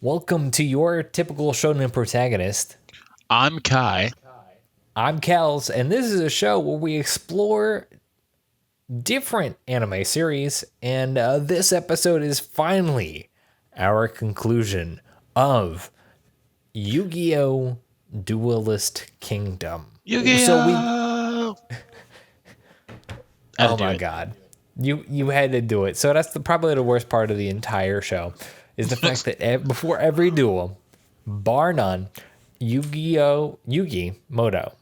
Welcome to your typical shonen protagonist. I'm Kai. I'm Kells, and this is a show where we explore different anime series, and this episode is finally our conclusion of Yu-Gi-Oh Duelist Kingdom. So we, Yu-Gi-Oh! I had oh to do my it. god, you had to do it. So that's probably the worst part of the entire show, is the fact that before every duel, bar none, Yugi Moto,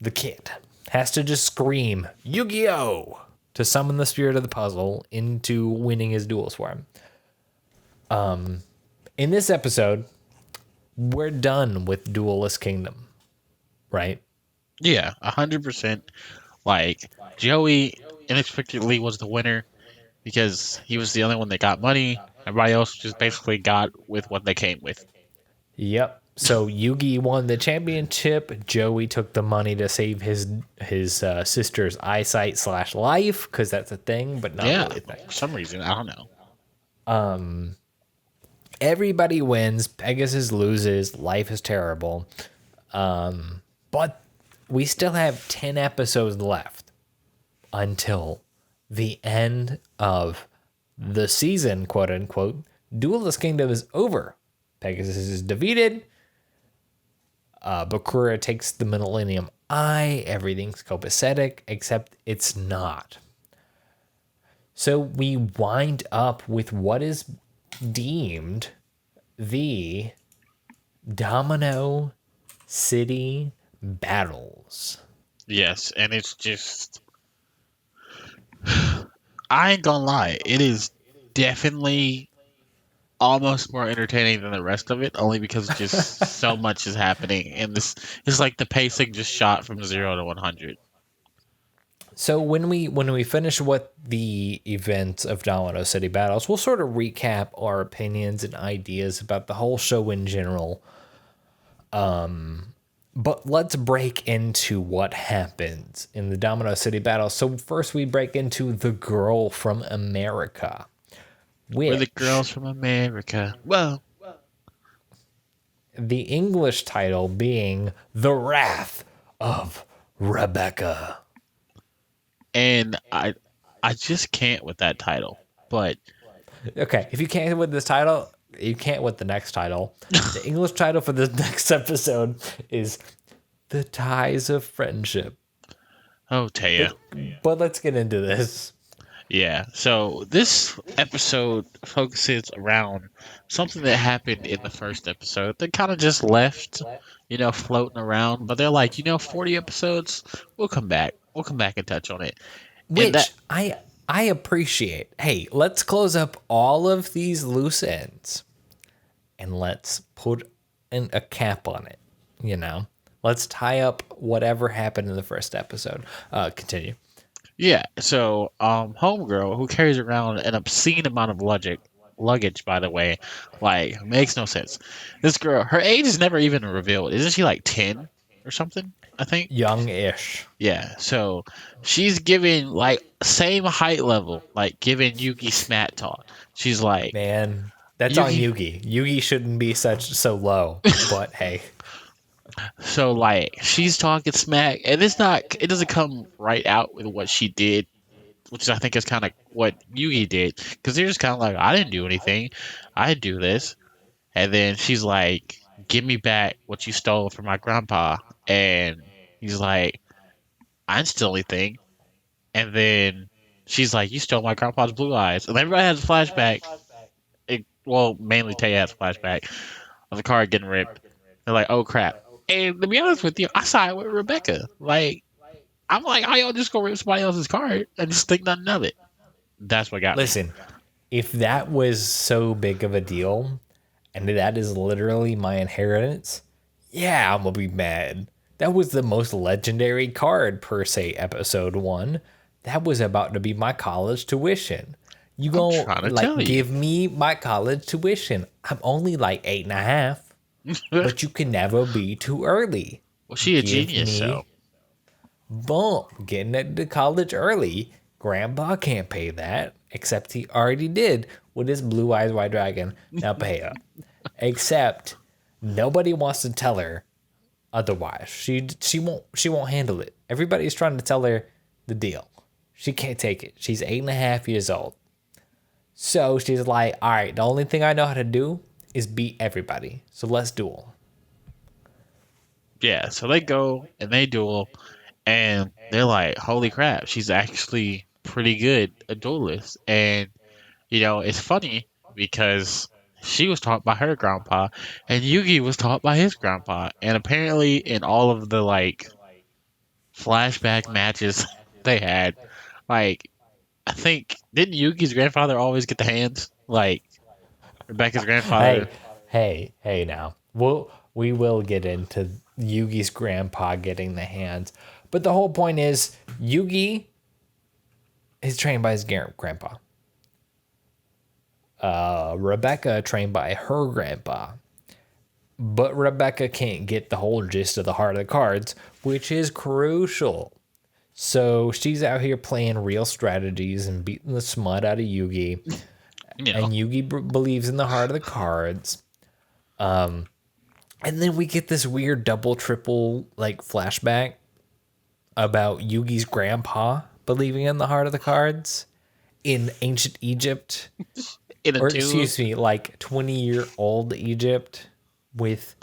the kid, has to just scream Yu-Gi-Oh to summon the spirit of the puzzle into winning his duels for him. In this episode, we're done with Duelist Kingdom, right? Yeah, 100%. Like, Joey inexplicably was the winner because he was the only one that got money. Everybody else just basically got with what they came with. Yep. So Yugi won the championship. Joey took the money to save his sister's eyesight / life, because that's a thing, but not Yeah, really a thing. for some reason, I don't know. Everybody wins. Pegasus loses. Life is terrible. But we still have 10 episodes left until the end of the season, quote unquote. Duelist Kingdom is over. Pegasus is defeated. Bakura takes the Millennium Eye. Everything's copacetic, except it's not. So we wind up with what is deemed the Domino City battles. Yes, and it's just. I ain't gonna lie, it is definitely almost more entertaining than the rest of it, only because just so much is happening. And this is like the pacing just shot from 0 to 100. So when we finish what the events of Domino City battles, we'll sort of recap our opinions and ideas about the whole show in general. But let's break into what happens in the Domino City battle. So first we break into the girl from America, We're the which girls from America. Well, the English title being The Wrath of Rebecca. and I just can't with that title. But Okay, if you can't with this title, you can't with the next title. The English title for this next episode is The Ties of Friendship. oh, Taya. But let's get into this. Yeah. So this episode focuses around something that happened in the first episode. They kind of just left, floating around. But they're like, 40 episodes. We'll come back. We'll come back and touch on it. And that Which I appreciate. Hey, let's close up all of these loose ends and let's put a cap on it, you know? Let's tie up whatever happened in the first episode. Continue. Yeah, so homegirl who carries around an obscene amount of luggage, by the way, like makes no sense. This girl, her age is never even revealed. Isn't she like 10 or something? I think. Young-ish. Yeah, so she's giving like same height level, like giving Yugi smat talk. She's like Man, that's on Yugi. Yugi. Yugi shouldn't be so low, but hey. So like she's talking smack, and it doesn't come right out with what she did, which I think is kind of what Yugi did, because they're just kind of like, I didn't do anything, I didn't do this, and then she's like, give me back what you stole from my grandpa, and he's like, I didn't steal anything, and then she's like, you stole my grandpa's blue eyes, and everybody has a flashback. Well, mainly Tay has a flashback of the card getting ripped. They're like, oh crap. And to be honest with you, I side with Rebecca. Like, I'm like, how y'all just go rip somebody else's card and just think nothing of it? That's what got me. Listen, if that was so big of a deal and that is literally my inheritance, yeah, I'm gonna be mad. That was the most legendary card per se, episode one. That was about to be my college tuition. You I'm gonna trying to like tell you. give me my college tuition. I'm only like 8.5, but you can never be too early. Well, she a Give genius, me so boom, getting into college early. Grandpa can't pay that, except he already did with his Blue Eyes White Dragon. Now pay up. except nobody wants to tell her otherwise. She won't handle it. Everybody's trying to tell her the deal. She can't take it. She's 8.5 years old. So she's like, all right, the only thing I know how to do is beat everybody. So let's duel. Yeah, so they go and they duel, and they're like, "Holy crap, she's actually pretty good a duelist." And it's funny because she was taught by her grandpa, and Yugi was taught by his grandpa. And apparently, in all of the like flashback matches they had, like I think didn't Yugi's grandfather always get the hands? Like Rebecca's grandfather. Hey, hey now. We will get into Yugi's grandpa getting the hands. But the whole point is Yugi is trained by his grandpa. Rebecca trained by her grandpa. But Rebecca can't get the whole gist of the heart of the cards, which is crucial. So she's out here playing real strategies and beating the smut out of Yugi. You know, And Yugi believes in the heart of the cards. And then we get this weird double, triple like flashback about Yugi's grandpa believing in the heart of the cards in ancient Egypt, in a or tomb. excuse me, like 20-year-old Egypt with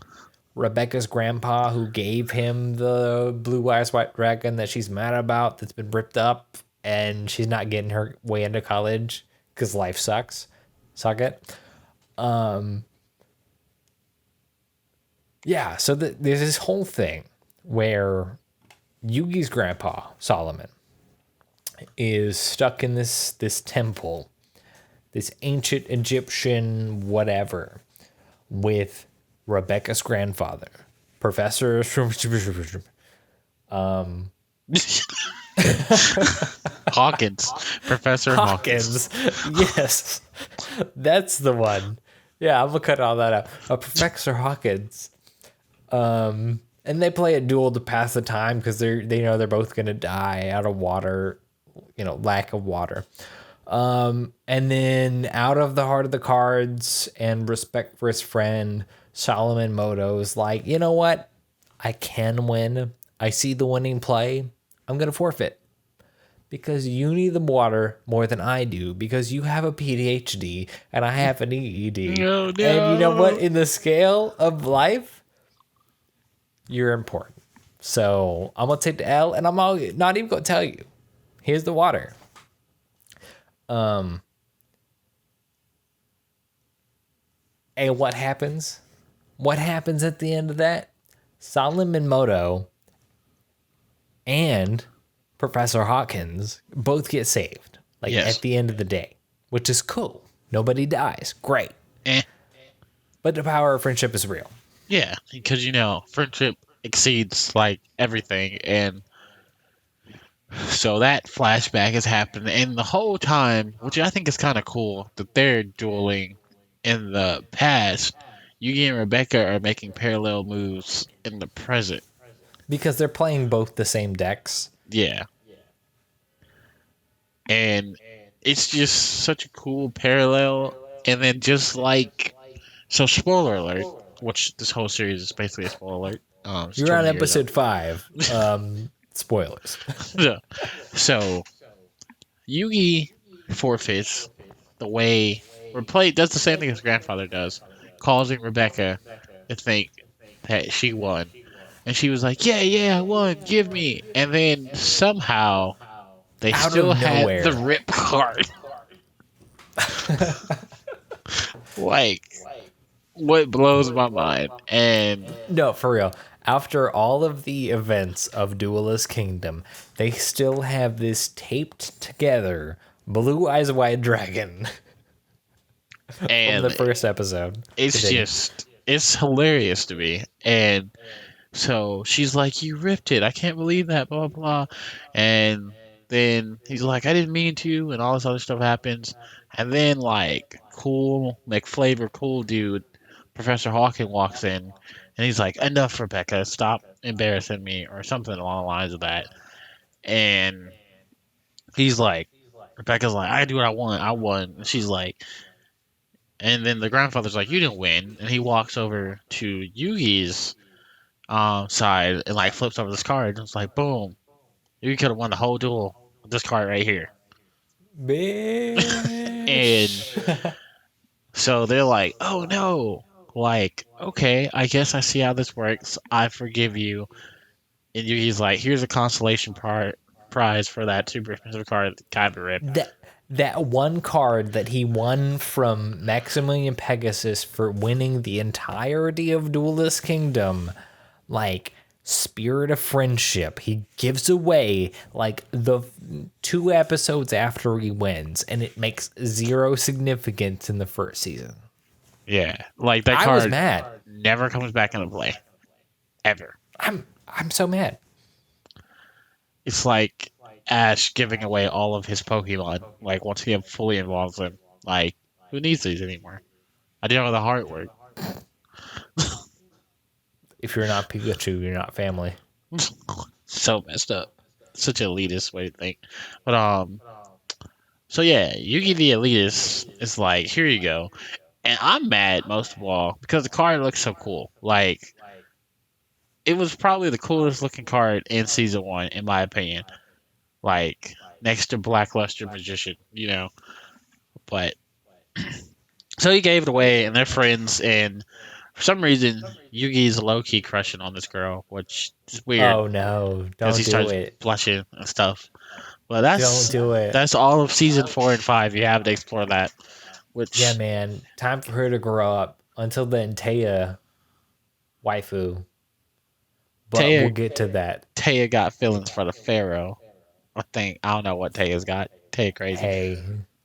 Rebecca's grandpa who gave him the blue eyes white dragon that she's mad about that's been ripped up and she's not getting her way into college because life sucks. Suck it. Yeah, so there's this whole thing where Yugi's grandpa, Solomon, is stuck in this temple, this ancient Egyptian whatever, with Rebecca's grandfather, Professor Hawkins, Professor Hawkins. Hawkins. Yes, that's the one. Yeah, I'm gonna cut all that out. Professor Hawkins. And they play a duel to pass the time because they know they're both gonna die out of water, lack of water. And then out of the heart of the cards and respect for his friend, Solomon Moto is like, you know what? I can win. I see the winning play. I'm gonna forfeit. Because you need the water more than I do, because you have a PhD and I have an EED. No, And you know what? no. In the scale of life, you're important. So I'm gonna take the L, and not even gonna tell you. Here's the water. And what happens? What happens at the end of that? Solomon Moto and Professor Hawkins both get saved. Like Yes. at the end of the day, which is cool. Nobody dies. Great. Eh. But the power of friendship is real. Yeah, because friendship exceeds like everything, and so that flashback has happened, and the whole time, which I think is kind of cool, that they're dueling in the past. Yugi and Rebecca are making parallel moves in the present. Because they're playing both the same decks. Yeah, and it's just such a cool parallel. And then just like so, spoiler alert, which this whole series is basically a spoiler alert. It's You're on 20 years episode 5. Spoilers. old. So Yugi forfeits the way does the same thing his grandfather does, causing Rebecca to think that she won. And she was like, yeah, I won, give me. And then somehow they Out still of had the nowhere. rip card. Like, what blows my mind. And No, for real. After all of the events of Duelist Kingdom, they still have this taped together Blue Eyes White Dragon from and the first episode. it's hilarious to me. And so she's like, "You ripped it. I can't believe that." Blah blah. And then he's like, "I didn't mean to," and all this other stuff happens. And then like cool McFlavor, cool dude, Professor Hawking walks in, and he's like, "Enough, Rebecca. Stop embarrassing me," or something along the lines of that. And he's like, Rebecca's like, "I do what I want. I won." And she's like, And then the grandfather's like, "You didn't win," and he walks over to Yugi's side and like flips over this card. And it's like, boom, you could have won the whole duel with this card right here. And Bitch. so they're like, "Oh no." Like, okay, I guess I see how this works. I forgive you. And Yugi's like, here's a consolation prize for that super expensive card that Kaiba ripped. That one card that he won from Maximilian Pegasus for winning the entirety of Duelist Kingdom, like Spirit of Friendship, he gives away like the 2 episodes after he wins, and it makes zero significance in the first season. Yeah, like that I was card mad. never comes back into play. Ever. I'm so mad. It's like Ash giving away all of his Pokemon, like once he fully involves them. Like, who needs these anymore? I did all the hard work. If you're not Pikachu, you're not family. So messed up. Such an elitist way to think. But so yeah, Yugi the elitist is like, here you go. And I'm mad most of all because the card looks so cool. Like it was probably the coolest looking card in season one, in my opinion. Like next to Blackluster Magician, you know. But so he gave it away, and they're friends. And for some reason, Yugi's low key crushing on this girl, which is weird Oh no, because he don't do starts it. blushing and stuff. But Don't do it. that's all of season 4 and 5. You have to explore that. Yeah, Which man. Time for her to grow up. Until then, Taya, waifu. But we'll Taya get to that. Taya got feelings for the Pharaoh. I don't know what Taya's got. Taya crazy.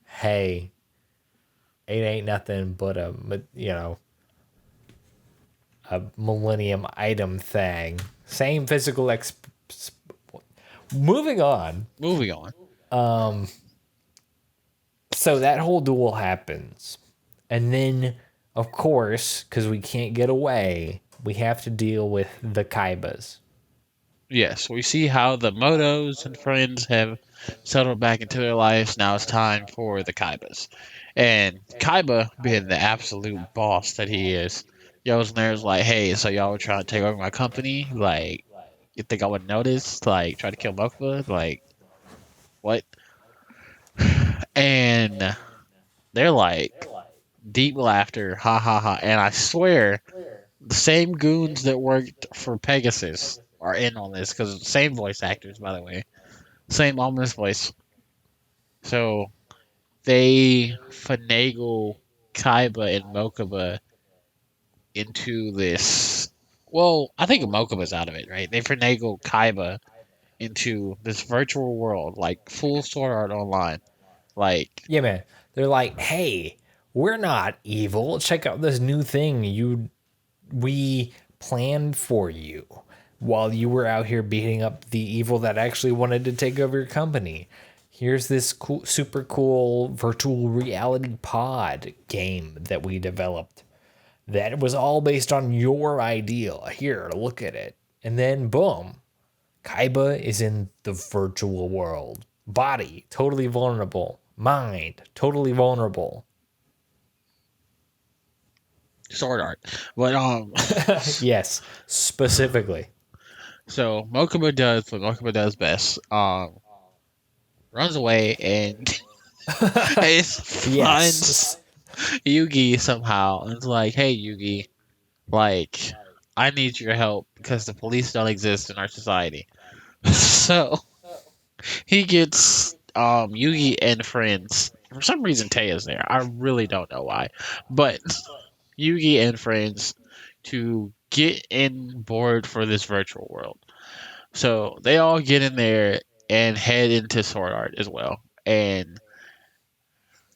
Hey, it ain't nothing but a millennium item thing. Same physical Moving on. Moving on. So that whole duel happens. And then, of course, because we can't get away, we have to deal with the Kaibas. Yes, we see how the Motos and friends have settled back into their lives. Now it's time for the Kaibas. And Kaiba, being the absolute boss that he is, goes in there is like, hey, so y'all were trying to take over my company? Like, you think I would notice? Like, try to kill Mokuba? Like, what? And they're like, deep laughter, ha ha ha. And I swear, the same goons that worked for Pegasus are in on this because same voice actors, by the way, same ominous voice. So they finagle Kaiba and Mokuba into this. Well, I think Mokuba's out of it, right? They finagle Kaiba into this virtual world, like full Sword Art Online. Like, Yeah, man. They're like, hey, we're not evil. Check out this new thing we planned for you while you were out here beating up the evil that actually wanted to take over your company. Here's this cool, super cool virtual reality pod game that we developed. That was all based on your idea. Here, look at it. And then, boom, Kaiba is in the virtual world. Body, totally vulnerable. Mind, totally vulnerable. Sword Art. But, Yes, specifically. so Mokuba does what Mokuba does best. Runs away and finds Yes. Yugi somehow and it's like, hey Yugi, like I need your help because the police don't exist in our society. So he gets Yugi and friends. For some reason Taya's there. I really don't know why. But Yugi and friends to get in board for this virtual world. So they all get in there and head into Sword Art as well. And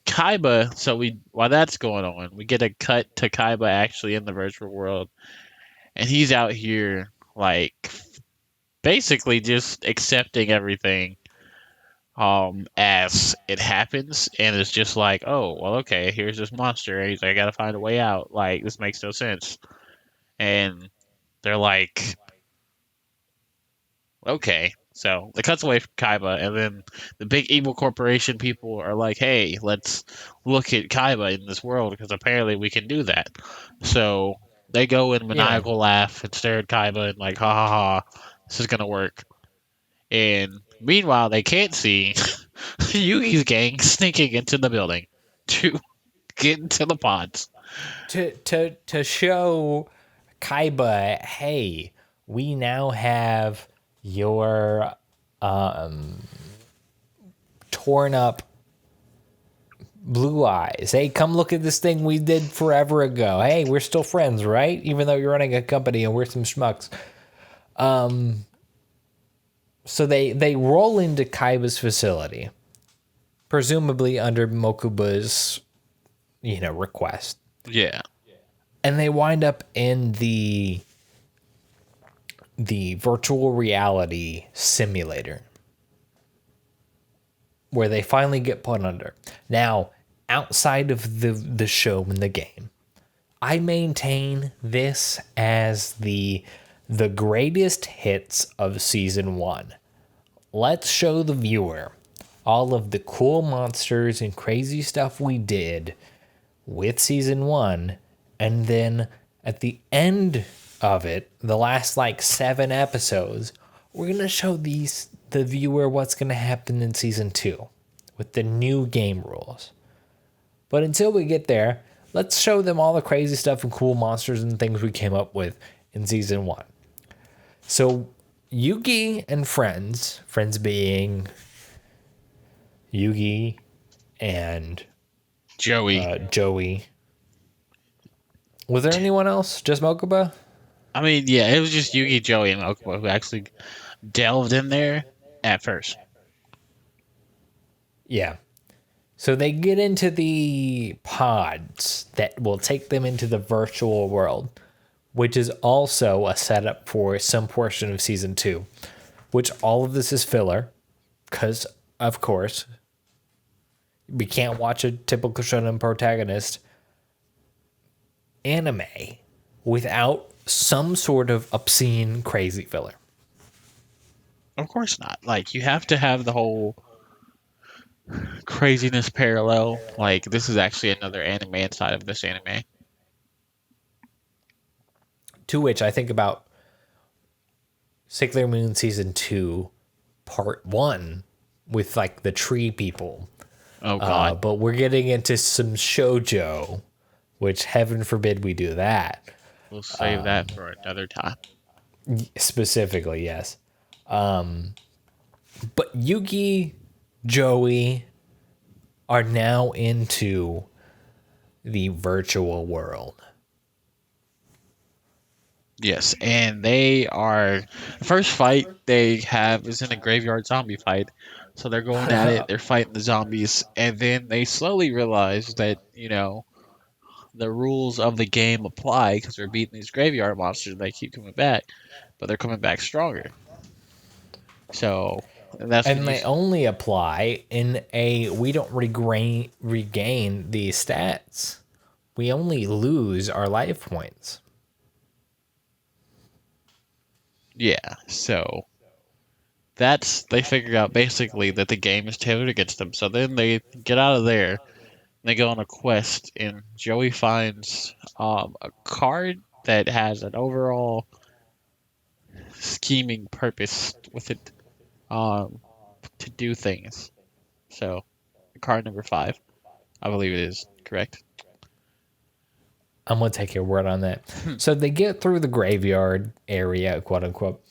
Kaiba, so we while that's going on, we get a cut to Kaiba actually in the virtual world, and he's out here like basically just accepting everything as it happens, and it's just like, oh well, okay, here's this monster, and he's like, I gotta find a way out. Like this makes no sense, and they're like, okay, So it cuts away from Kaiba, and then the big evil corporation people are like, "Hey, let's look at Kaiba in this world because apparently we can do that." So they go in Yeah. maniacal laugh and stare at Kaiba and like, "Ha ha ha, this is gonna work." And meanwhile, they can't see Yugi's gang sneaking into the building to get into the pods. To show Kaiba, hey, we now have your torn up blue eyes. Hey, come look at this thing we did forever ago. Hey, we're still friends, right? Even though you're running a company and we're some schmucks. So they roll into Kaiba's facility, presumably under Mokuba's, request. Yeah. And they wind up in the virtual reality simulator where they finally get put under. Now, outside of the show and the game, I maintain this as the greatest hits of season 1. Let's show the viewer all of the cool monsters and crazy stuff we did with season 1, and then at the end of it, the last like 7 episodes, we're going to show the viewer what's going to happen in season 2 with the new game rules. But until we get there, let's show them all the crazy stuff and cool monsters and things we came up with in season 1. So Yugi and friends being Yugi and Joey. Was there anyone else? Just Mokuba? I mean, yeah, it was just Yugi, Joey, and Okubo who actually delved in there at first. Yeah. So they get into the pods that will take them into the virtual world, which is also a setup for some portion of season 2, which all of this is filler because, of course, we can't watch a typical shonen protagonist anime without some sort of obscene, crazy filler. Of course not. Like, you have to have the whole craziness parallel. Like, this is actually another anime inside of this anime. To which I think about Sailor Moon Season 2, Part 1, with like the tree people. Oh, God. But we're getting into some shoujo, which heaven forbid we do that. We'll save that for another time. Specifically, yes. But Yugi, Joey are now into the virtual world. Yes, and they are. The first fight they have is in a graveyard zombie fight. So they're going at it, they're fighting the zombies, and then they slowly realize that, the rules of the game apply because they're beating these graveyard monsters. They keep coming back, but they're coming back stronger. So, and they only apply in we don't regain the stats. We only lose our life points. Yeah, so they figure out basically that the game is tailored against them. So then they get out of there. They go on a quest, and Joey finds a card that has an overall scheming purpose with it to do things. So, card number 5, I believe it is correct. I'm going to take your word on that. So they get through the graveyard area, quote unquote.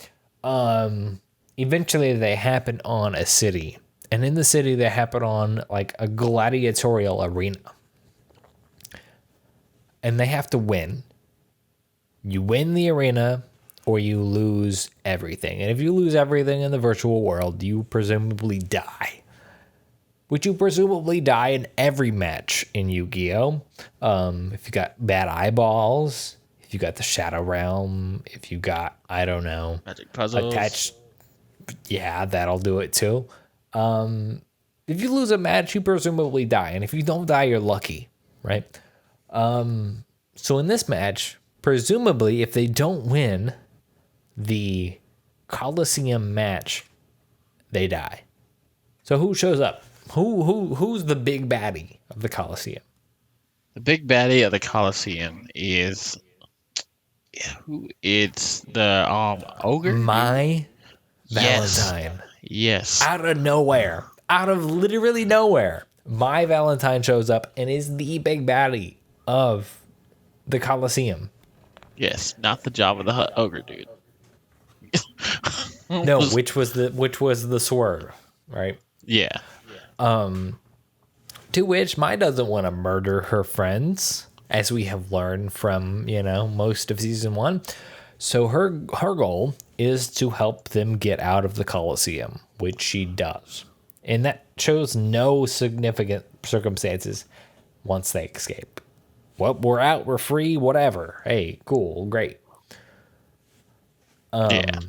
Eventually they happen on a city. And in the city, they happen on like a gladiatorial arena. And they have to win. You win the arena or you lose everything. And if you lose everything in the virtual world, you presumably die. Which you presumably die in every match in Yu-Gi-Oh! If you got bad eyeballs, if you got the Shadow Realm, if you got, I don't know, Magic puzzles. Attached. Yeah, that'll do it too. If you lose a match, you presumably die. And if you don't die, you're lucky, right? So in this match, presumably, if they don't win the Coliseum match they die. So who shows up? Who's the big baddie of the Coliseum? The big baddie of the Coliseum is who? It's the ogre dude. My Yes, Valentine. yes, Out of nowhere, out of literally nowhere, my Valentine shows up and is the big baddie of the Coliseum. yes. Not the Jabba the Hutt ogre dude. No, which was the swerve, right? Yeah, To which Mai doesn't want to murder her friends, as we have learned from, most of season one. So her goal is to help them get out of the Colosseum, which she does. And that shows no significant circumstances once they escape. Well, we're out, we're free, whatever. Hey, cool, great. yeah.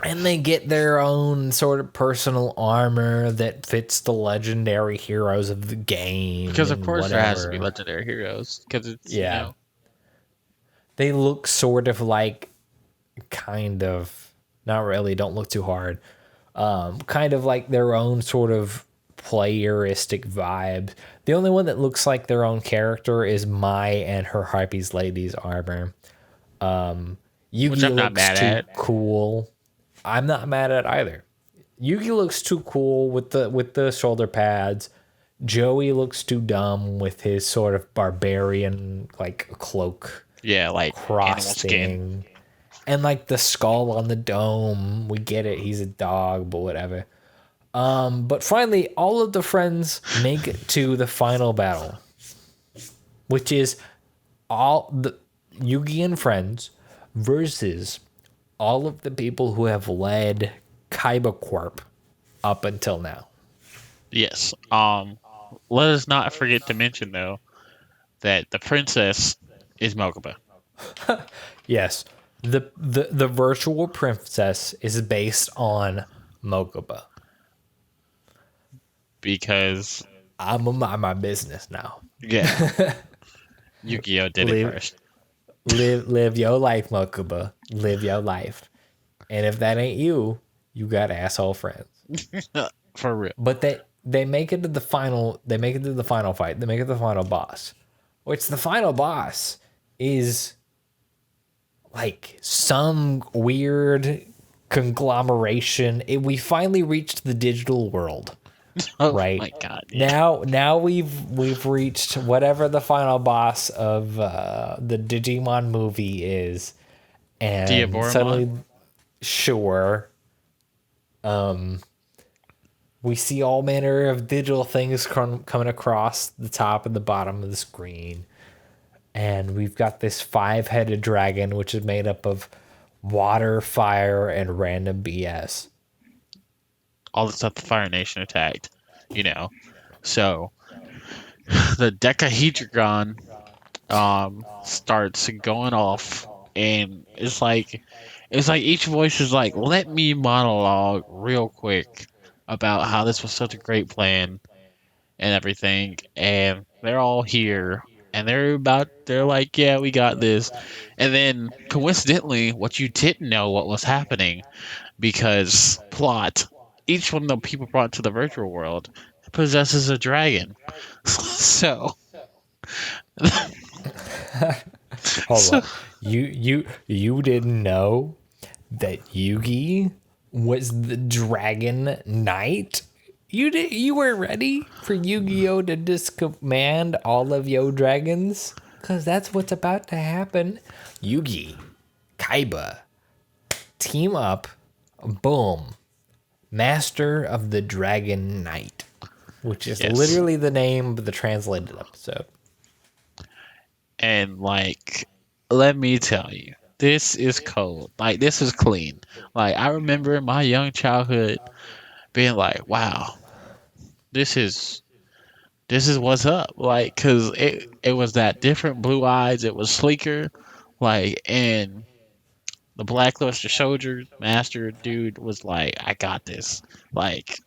And they get their own sort of personal armor that fits the legendary heroes of the game. Because of and course there has to be whatever. legendary heroes. Because it's Yeah. They look sort of like, kind of, not really, don't look too hard. Kind of like their own sort of playeristic vibe. The only one that looks like their own character is Mai and her Harpies Ladies armor. Which Yugi I'm not looks mad too at. cool. I'm not mad at either. Yugi looks too cool with the shoulder pads. Joey looks too dumb with his sort of barbarian like cloak Yeah, like animal skin. crossing. And like the skull on the dome. We get it, he's a dog, but whatever. But finally all of the friends make it to the final battle. Which is all the Yugi and friends versus all of the people who have led Kaiba Corp up until now. Yes. Let us not forget to mention though that the princess is Mokuba. Yes, the virtual princess is based on Mokuba. Because I'm a mind my business now. yeah, Yu-Gi-Oh did it Live, first. live your life, Mokuba. Live your life. And if that ain't you, you got asshole friends. For real. But they make it to the final. They make it to the final fight. They make it to the final boss. Which the final boss is like some weird conglomeration. We finally reached the digital world, Oh right? my god. Yeah. Now we've reached whatever the final boss of the Digimon movie is, and Diaboromon? suddenly, sure. We see all manner of digital things coming across the top and the bottom of the screen. And we've got this 5-headed dragon, which is made up of water, fire, and random BS. All the stuff the Fire Nation attacked. So the Decahedron starts going off, and it's like each voice is like, let me monologue real quick about how this was such a great plan and everything, and they're all here, and they're like, yeah, we got this. And then coincidentally, what you didn't know what was happening, because plot, each one of the people brought to the virtual world possesses a dragon. So Hold so on. You didn't know that Yugi was the Dragon Knight? You were ready for Yu-Gi-Oh to discommand all of your dragons? Cause that's what's about to happen. Yugi, Kaiba, team up, boom. Master of the Dragon Knight. Which is yes. literally the name of the translated episode. And like, let me tell you, this is cold. Like, this is clean. Like, I remember in my young childhood being like, wow, this is what's up. Like, cause it was that different blue eyes. It was sleeker. Like, and the Blackluster Soldier Master dude was like, I got this. Like,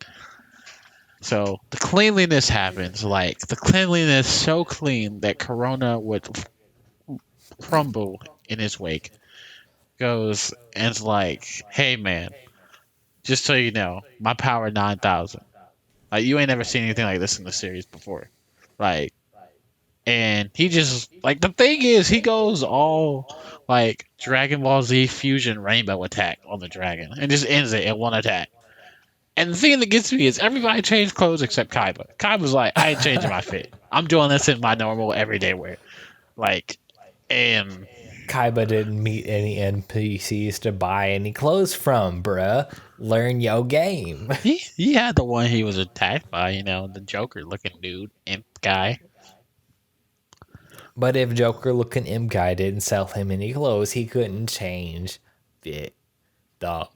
so the cleanliness happens. Like, the cleanliness so clean that Corona would crumble in his wake. Goes and is like, hey man, Just so you know, my power 9,000. Like you ain't never seen anything like this in the series before. Like, and he just like the thing is he goes all like Dragon Ball Z fusion rainbow attack on the dragon and just ends it in one attack. And the thing that gets me is everybody changed clothes except Kaiba. Kaiba's like, I ain't changing my fit. I'm doing this in my normal everyday wear. Like, and Kaiba didn't meet any NPCs to buy any clothes from, bruh. Learn your game. he had the one he was attacked by, the Joker looking dude, imp guy. But if Joker looking imp guy didn't sell him any clothes, he couldn't change it. Duh.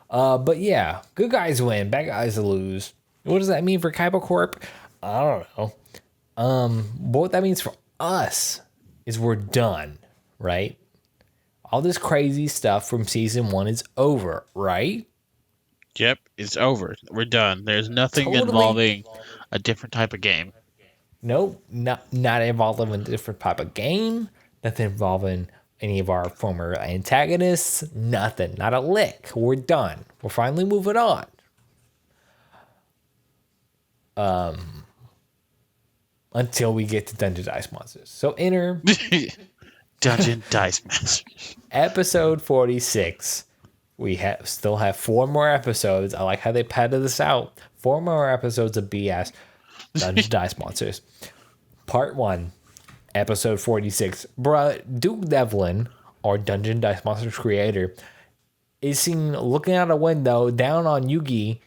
But yeah, good guys win, bad guys lose. What does that mean for Kaiba Corp? I don't know. But what that means for us is we're done, right? All this crazy stuff from season 1 is over, right? Yep, it's over. We're done. There's nothing Totally. involving a different type of game. Nope, not involving a different type of game. Nothing involving any of our former antagonists. Nothing. Not a lick. We're done. We're finally moving on. Until we get to Dungeon Dice Monsters. So enter Dungeon Dice Masters. episode 46. We still have 4 more episodes. I like how they padded this out. 4 more episodes of BS Dungeon Dice Monsters. Part 1, episode 46. Bruh, Duke Devlin, our Dungeon Dice Monsters creator, is seen looking out a window down on Yugi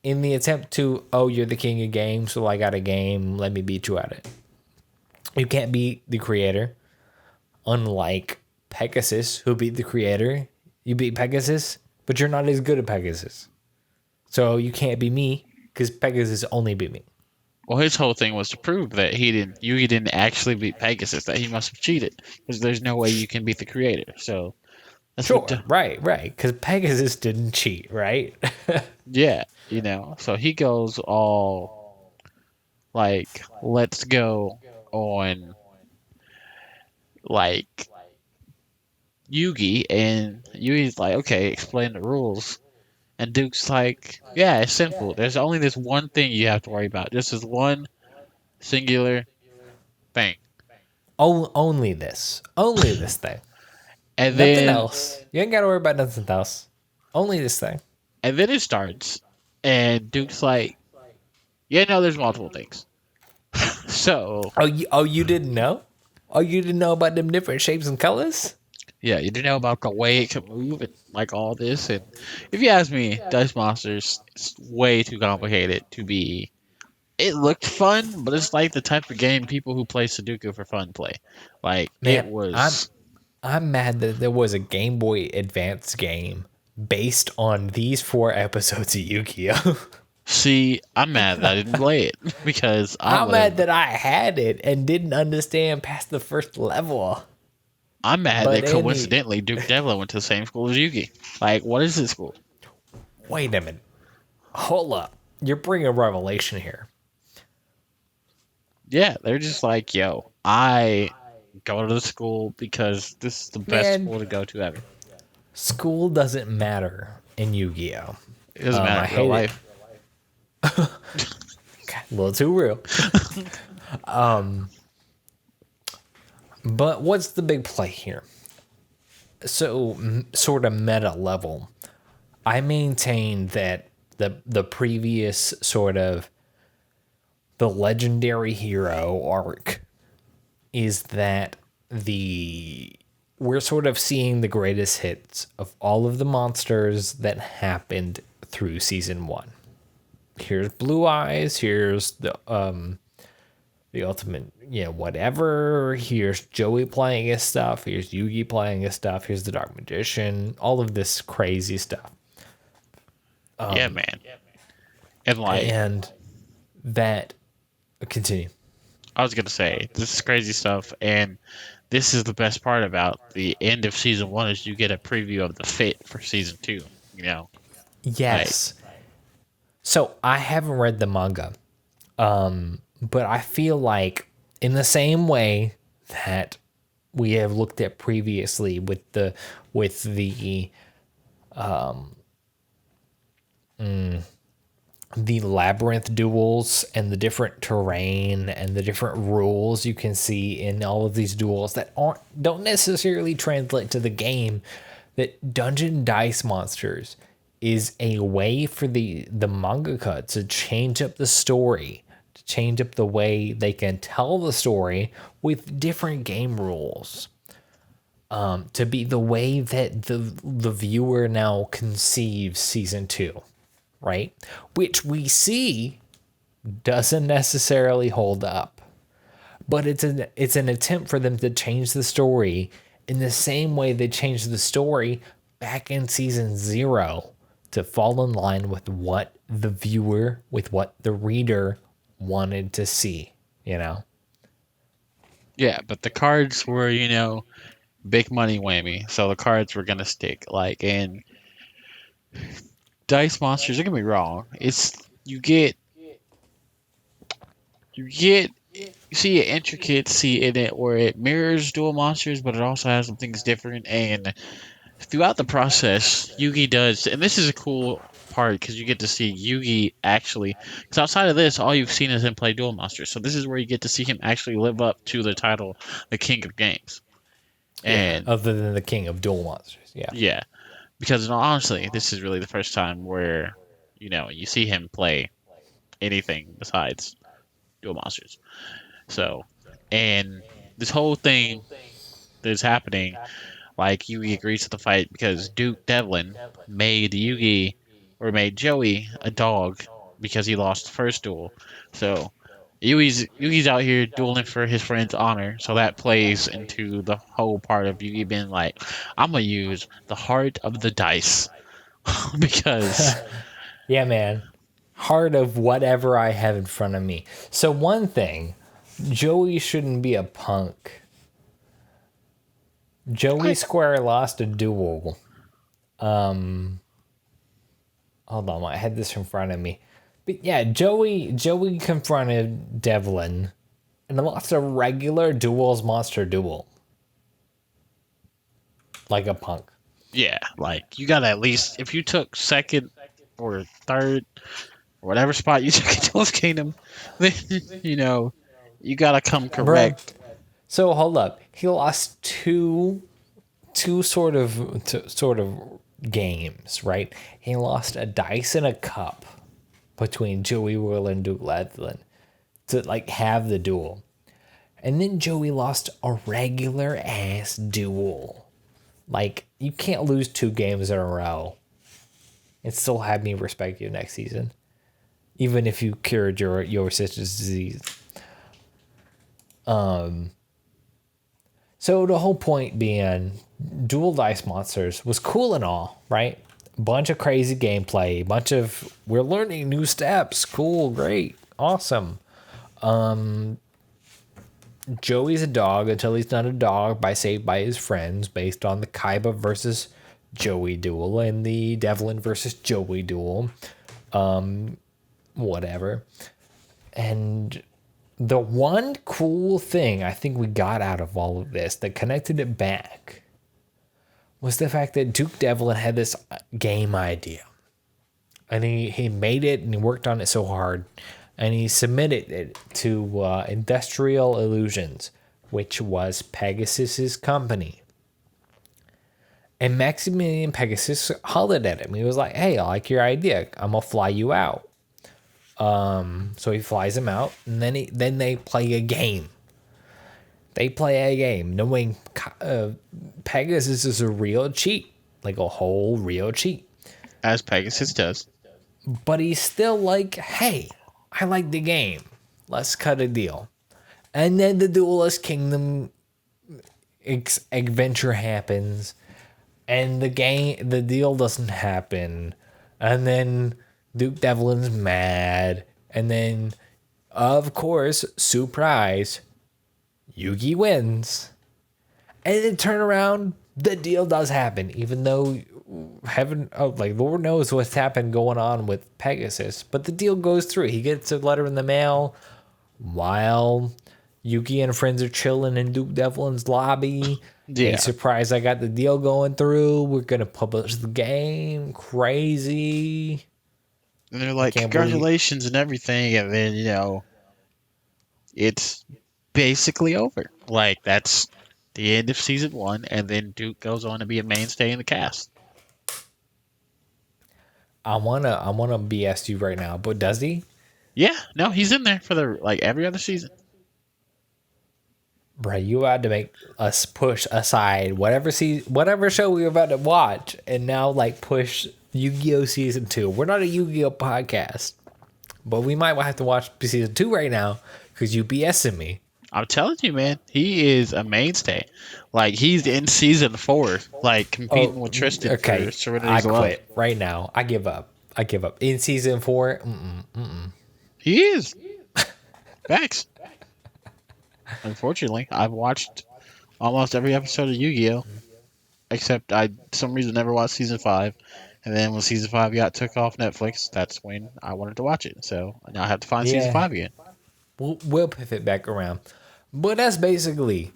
in the attempt to, oh, you're the king of games, so I got a game. Let me beat you at it. You can't beat the creator. Unlike Pegasus, who beat the creator. You beat Pegasus, but you're not as good at Pegasus. So you can't be me, because Pegasus only beat me. Well, his whole thing was to prove that Yugi didn't actually beat Pegasus, that he must have cheated, because there's no way you can beat the creator. So that's Sure, what, right, because Pegasus didn't cheat, right? yeah, So he goes all like, let's go on like Yugi, and Yugi's like, okay, explain the rules. And Duke's like, yeah, it's simple. There's only this one thing you have to worry about. Just this one singular thing. Only this. Only this thing. And Nothing then else. You ain't got to worry about nothing else. Only this thing. and then it starts. And Duke's like, yeah, no, there's multiple things. So You didn't know? Oh, you didn't know about them different shapes and colors? yeah, you didn't know about the way it can move and like all this. And if you ask me, Dice Monsters is way too complicated to be. It looked fun, but it's like the type of game people who play Sudoku for fun play. Like it Man, was. I'm mad that there was a Game Boy Advance game based on these 4 episodes of Yu-Gi-Oh! See, I'm mad that I didn't play it because I'm mad that I had it and didn't understand past the first level. I'm mad But that coincidentally Duke Devlin went to the same school as Yugi. Like, what is this school? Wait a minute. Hold up. You're bringing revelation here. Yeah, they're just like, yo, I go to the school because this is the best Man. school to go to ever. School doesn't matter in Yu-Gi-Oh! It doesn't I matter in real hate it. life. A little too real. But what's the big play here? So, sort of meta level, I maintain that the previous sort of the legendary hero arc is that we're sort of seeing the greatest hits of all of the monsters that happened through season 1. Here's Blue Eyes, here's the ultimate, whatever. Here's Joey playing his stuff. Here's Yugi playing his stuff. Here's the Dark Magician. All of this crazy stuff. Yeah, man. And like, And that continue. I was gonna say, this is crazy stuff, and this is the best part about the end of season 1 is you get a preview of the fit for season 2. Yes. So I haven't read the manga, but I feel like in the same way that we have looked at previously with the the labyrinth duels and the different terrain and the different rules you can see in all of these duels that don't necessarily translate to the game, that Dungeon Dice Monsters is a way for the mangaka to change up the story, to change up the way they can tell the story with different game rules, to be the way that the viewer now conceives season 2, right? Which we see doesn't necessarily hold up. But it's an attempt for them to change the story in the same way they changed the story back in season 0 to fall in line with what the viewer, with what the reader wanted to see, you know? Yeah, but the cards were, big money whammy. So the cards were gonna stick. Like in Dice Monsters, don't get me wrong. It's you see an intricacy in it where it mirrors Duel Monsters, but it also has some things different. And throughout the process, Yugi does, and this is a cool part because you get to see Yugi actually. Because outside of this, all you've seen is him play Duel Monsters. So this is where you get to see him actually live up to the title, the King of Games. Yeah, And other than the king of duel monsters. Yeah. yeah, because honestly, this is really the first time where you see him play anything besides Duel Monsters. So, and this whole thing that's happening, like Yugi agrees to the fight because Duke Devlin made Joey a dog because he lost the first duel. So Yugi's out here dueling for his friend's honor, so that plays into the whole part of Yugi being like, I'm gonna use the heart of the dice because Yeah, man. Heart of whatever I have in front of me. So one thing, Joey shouldn't be a punk. Joey I, Square lost a duel. Hold on, I had this in front of me. But yeah, Joey confronted Devlin and lost a regular duels monster duel. Like a punk. yeah, like you gotta at least if you took second or third or whatever spot you took in Duelist Kingdom, then you gotta come Bruh. correct. So hold up. He lost two sort of games, right? He lost a dice and a cup between Joey Will and Duke Ledlin to like have the duel. And then Joey lost a regular ass duel. Like, you can't lose 2 games in a row and still have me respect you next season. Even if you cured your sister's disease. So the whole point being, Dual Dice Monsters was cool and all, right? Bunch of crazy gameplay, we're learning new steps, cool, great, awesome. Joey's a dog until he's not a dog saved by his friends, based on the Kaiba versus Joey duel and the Devlin versus Joey duel. Whatever. And the one cool thing I think we got out of all of this that connected it back was the fact that Duke Devlin had this game idea. And he made it and he worked on it so hard. And he submitted it to Industrial Illusions, which was Pegasus's company. And Maximilian Pegasus hollered at him. He was like, hey, I like your idea. I'm going to fly you out. So he flies him out, and then they play a game. They play a game, knowing Pegasus is a real cheat, like a whole real cheat. As Pegasus does. But he's still like, hey, I like the game. Let's cut a deal. And then the Duelist Kingdom adventure happens, and the deal doesn't happen. And then Duke Devlin's mad. And then, of course, surprise, Yugi wins. And then turn around, the deal does happen, even though Lord knows what's happened going on with Pegasus. But the deal goes through. He gets a letter in the mail while Yugi and friends are chilling in Duke Devlin's lobby. Yeah. Hey, surprise, I got the deal going through. We're going to publish the game. Crazy. And they're I like, can't believe. congratulations and everything. And then, it's basically over. Like, that's the end of season one. And then Duke goes on to be a mainstay in the cast. I wanna BS you right now, but does he? Yeah, no, he's in there for the like every other season. Bro, you had to make us push aside whatever show we were about to watch, and now like push Yu-Gi-Oh season 2. We're not a Yu-Gi-Oh podcast, but we might have to watch season 2 right now because you BSing me. I'm telling you, man, he is a mainstay. Like, he's in season four, like Oh, competing with Tristan for okay. I Serenity's Love. quit right now. I give up. I give up. In season 4, He is. Facts. Unfortunately, I've watched almost every episode of Yu-Gi-Oh, except I some reason never watched season five. And then when season five got took off Netflix, that's when I wanted to watch it. So now I have to find season yeah, five again. we'll pivot back around. But that's basically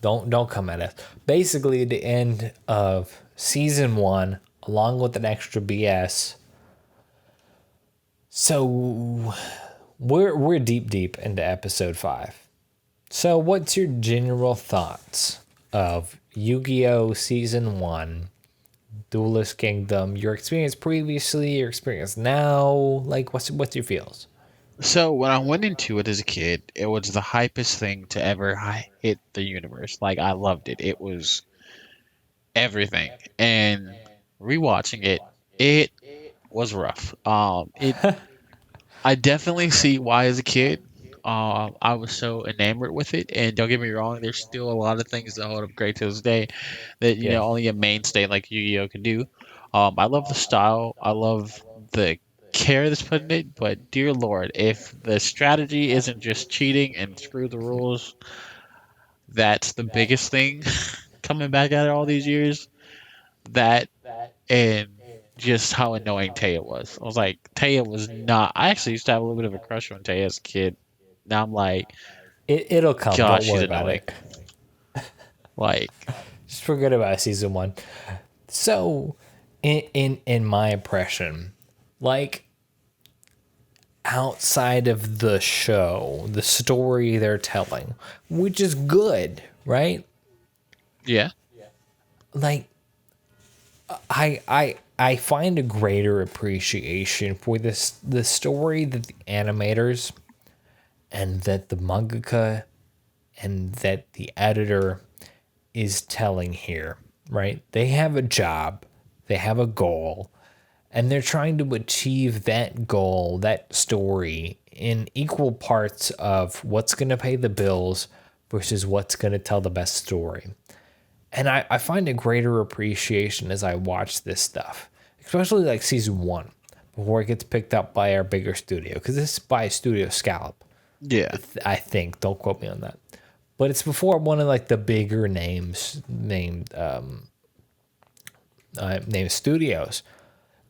don't come at us. Basically the end of season 1 along with an extra BS. So we're deep into episode 5. So what's your general thoughts of Yu-Gi-Oh season 1 Duelist Kingdom, your experience previously, your experience now? Like what's your feels? So when I went into it as a kid, it was the hypest thing to ever hit the universe. Like, I loved it. It was everything. And rewatching it, it was rough. It I definitely see why as a kid, I was so enamored with it. And don't get me wrong, there's still a lot of things that hold up great to this day that Yeah. only a mainstay like Yu-Gi-Oh can do. I love the style. I love the care that's put in it. But dear Lord, if the strategy isn't just cheating and screw the rules, that's the biggest thing coming back at it all these years. That and just how annoying Taya was. I was like, Taya was not. I actually used to have a little bit of a crush on Taya as a kid. Now I'm like, It'll come. gosh, Don't she's worry about annoying. it. Like, Just forget about season 1. So, in my impression, like outside of the show, the story they're telling, which is good, right? yeah, Like I find a greater appreciation for the story that the animators and that the mangaka and that the editor is telling here, right? They have a job, they have a goal, and they're trying to achieve that goal, that story, in equal parts of what's going to pay the bills versus what's going to tell the best story. And I find a greater appreciation as I watch this stuff, especially like season 1, before it gets picked up by our bigger studio, because this is by Studio Scallop, yeah, I think. Don't quote me on that. But it's before one of like the bigger named studios.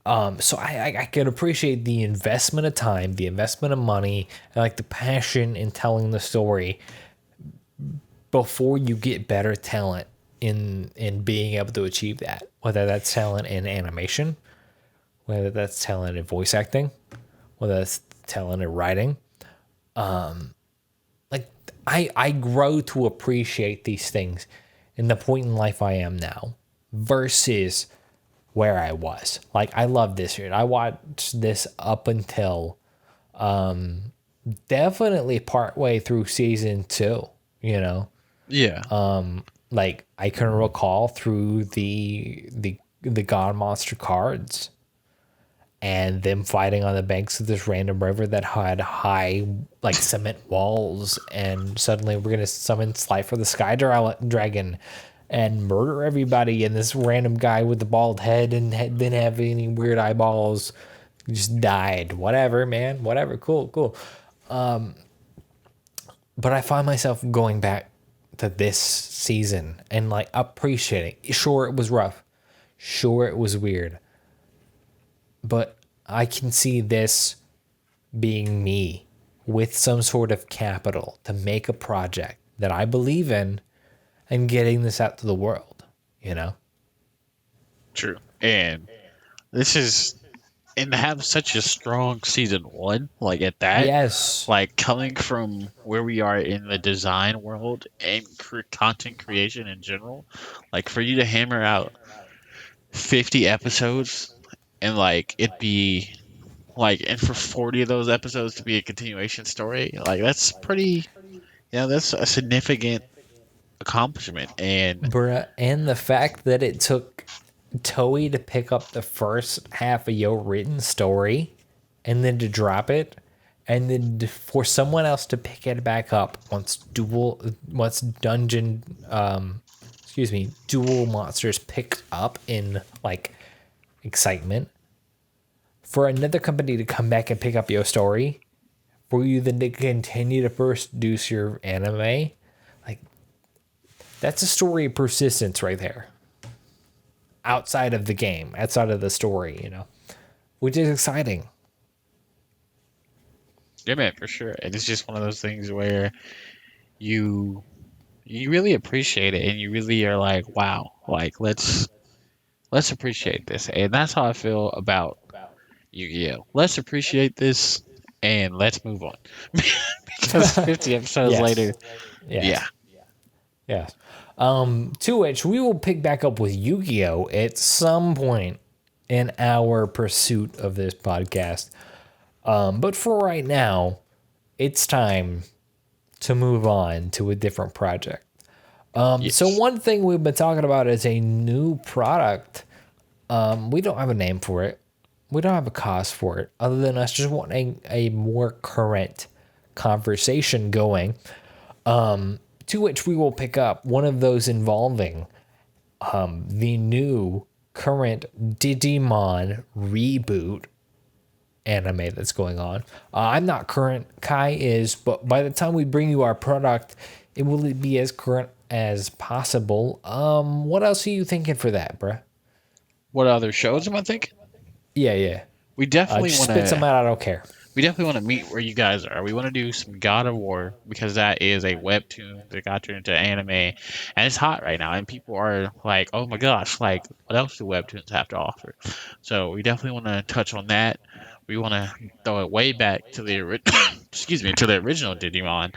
So I can appreciate the investment of time, the investment of money, and like the passion in telling the story before you get better talent in being able to achieve that. Whether that's talent in animation, whether that's talent in voice acting, whether that's talent in writing. Like I grow to appreciate these things in the point in life I am now versus where I was. Like I love this shit. I watched this up until definitely partway through season 2, you know. yeah, Like I can recall through the God Monster cards and them fighting on the banks of this random river that had high like cement walls, and suddenly we're gonna summon Slifer the Sky Dragon and murder everybody, and this random guy with the bald head and didn't have any weird eyeballs just died. Whatever, man. Whatever. Cool. But I find myself going back to this season and like appreciating. Sure, it was rough. Sure, it was weird. But I can see this being me with some sort of capital to make a project that I believe in and getting this out to the world, you know? true. And this is and to have such a strong season one, like at that, Yes. like coming from where we are in the design world and content creation in general, like for you to hammer out 50 episodes and like it be like, and for 40 of those episodes to be a continuation story, like that's pretty, that's a significant accomplishment. And Bruh, and the fact that it took Toei to pick up the first half of your written story and then to drop it, and then for someone else to pick it back up once Dungeon, Duel Monsters picked up in like excitement, for another company to come back and pick up your story, for you then to continue to produce your anime, like that's a story of persistence right there. Outside of the game, outside of the story, which is exciting. yeah, man, for sure. And it's just one of those things where you you really appreciate it and you really are like, wow, like let's appreciate this. And that's how I feel about Yu-Gi-Oh. Let's appreciate this and let's move on. Because 50 episodes Yes. later, yeah. Yes. Yes. To which we will pick back up with Yu-Gi-Oh at some point in our pursuit of this podcast. But for right now, it's time to move on to a different project. So Yes. one thing we've been talking about is a new product. We don't have a name for it. We don't have a cause for it, other than us just wanting a more current conversation going. To which we will pick up one of those involving the new current Digimon reboot anime that's going on. I'm not current, Kai is, but by the time we bring you our product, it will be as current as possible. What else are you thinking for that, bruh? What other shows am I thinking? Yeah, yeah. We definitely Just want spit some to out. I don't care. we definitely want to meet where you guys are. We want to do some God of War because that is a webtoon that got turned into anime, and it's hot right now. And people are like, "Oh my gosh! Like, what else do webtoons have to offer?" So we definitely want to touch on that. We want to throw it way back to the excuse me, to the original Digimon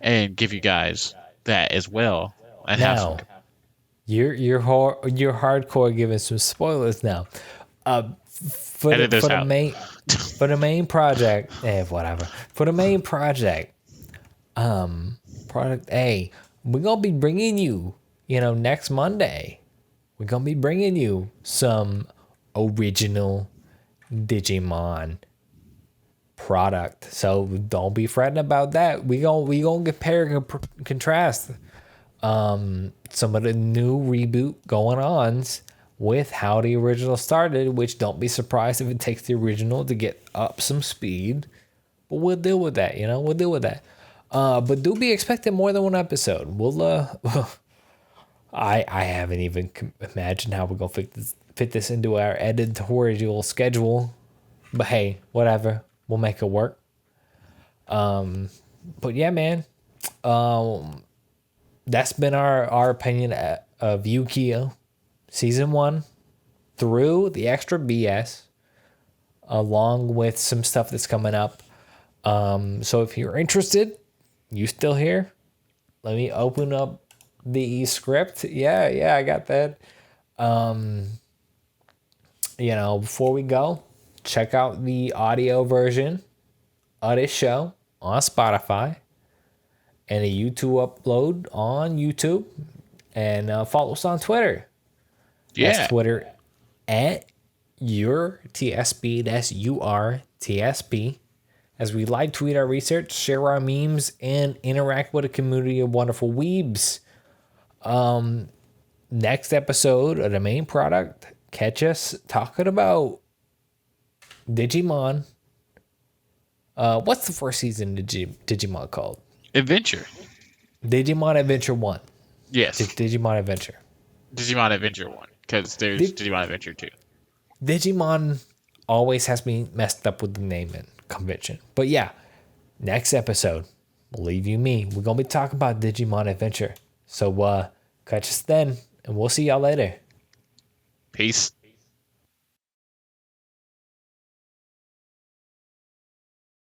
and give you guys that as well, and have some. Now, you're hardcore giving some spoilers now. For Edit the this for the out. main for the main project, whatever. For the main project, product A, we're gonna be bringing you, next Monday. We're gonna be bringing you some original Digimon product. So don't be fretting about that. We gonna compare and contrast some of the new reboot going ons with how the original started, which don't be surprised if it takes the original to get up some speed. But we'll deal with that, we'll deal with that. But do be expecting more than one episode. We'll I haven't even imagined how we're gonna fit this into our editorial schedule. But hey, whatever. We'll make it work. But yeah, man. That's been our opinion of Yu-Gi-Oh! Season 1 through the extra BS, along with some stuff that's coming up. So if you're interested, you still here? Let me open up the script. Yeah, I got that. Before we go, check out the audio version of this show on Spotify and a YouTube upload on YouTube. And follow us on Twitter. Yeah. That's Twitter at YTSP. That's URTSP. As we live tweet our research, share our memes, and interact with a community of wonderful weebs. Next episode of the main product, catch us talking about Digimon. What's the first season of Digimon called? Adventure. Digimon Adventure 1. Yes. Digimon Adventure. Digimon Adventure 1. Because there's Digimon Adventure 2. Digimon always has me messed up with the name and convention. But yeah, next episode, believe you me, we're going to be talking about Digimon Adventure. So catch us then, and we'll see y'all later. Peace.